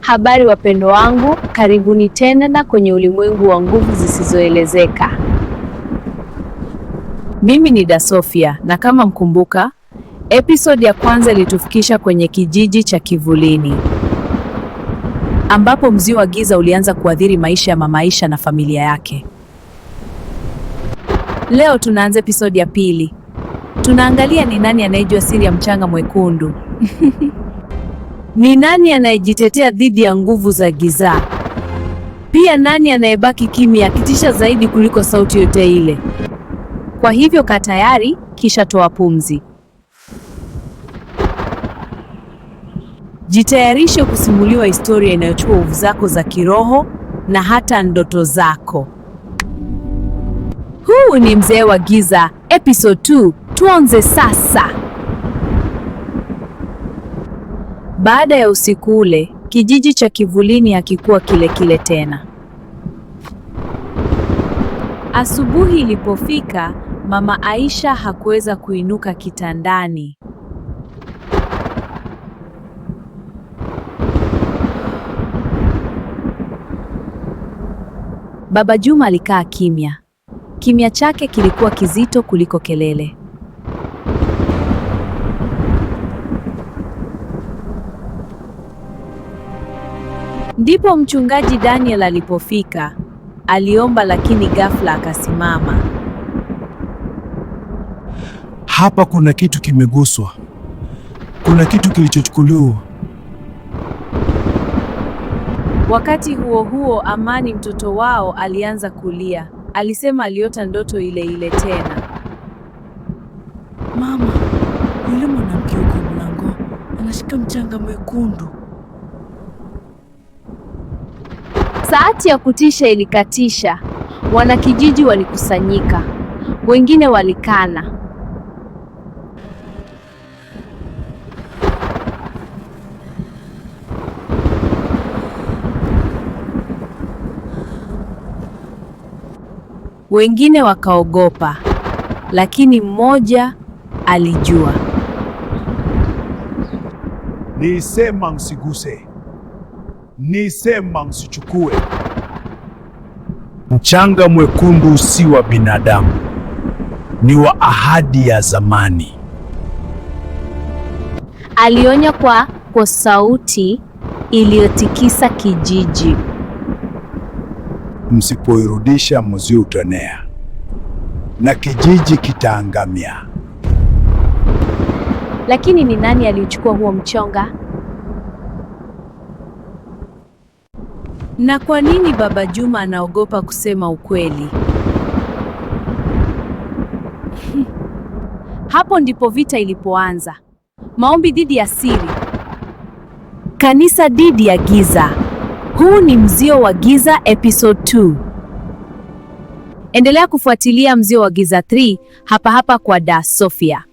Habari wapendo wangu, karibuni tena na kwenye ulimwengu wa nguvu zisizoelezeka. Mimi ni Da Sofia, na kama mkumbuka, episode ya kwanza ilitufikisha kwenye kijiji cha Kivulini, ambapo mzio wa giza ulianza kuathiri maisha ya Mama Aisha na familia yake. Leo tunaanza episode ya pili. Tunaangalia ni nani anayejua siri ya mchanga mwekundu. Ni nani anayejitetea dhidi ya nguvu za giza? Pia nani anayebaki kimya akitisha zaidi kuliko sauti yote ile? Kwa hivyo kaa tayari, kisha toa pumzi. Jitayarishe kusimuliwa historia inayochukua nguvu zako za kiroho na hata ndoto zako. Huu ni Mzee wa Giza, episode 2. Tuanze sasa. Baada ya usiku ule, kijiji cha Kivulini hakikuwa kile kile tena. Asubuhi ilipofika, Mama Aisha hakuweza kuinuka kitandani. Baba Juma alikaa kimya. Kimya chake kilikuwa kizito kuliko kelele. Ndipo mchungaji Daniel alipofika. Aliomba lakini ghafla akasimama. Hapa kuna kitu kimeguswa. Kuna kitu kilichochukuliwa. Wakati huo huo, Amani mtoto wao alianza kulia. Alisema aliota ndoto ile ile tena. Mama, yule mwanamke yuko mlango, anashika mchanga mwekundu. Sauti ya kutisha ilikatisha. Wanakijiji walikusanyika. Wengine walikana. Wengine wakaogopa. Lakini mmoja alijua. Nisema msiguse. Nisema msichukue. Mchanga mwekundu si wa binadamu. Ni wa ahadi ya zamani. Alionya kwa sauti iliyotikisa kijiji. Msipoirudisha mzio utanea na kijiji kitaangamia. Lakini ni nani aliuchukua huo mchonga? Na kwa nini Baba Juma anaogopa kusema ukweli? Hapo ndipo vita ilipoanza. Maombi dhidi ya siri. Kanisa dhidi ya giza. Huu ni Mzio wa Giza episode 2. Endelea kufuatilia Mzio wa Giza 3 hapa kwa Da Sofia.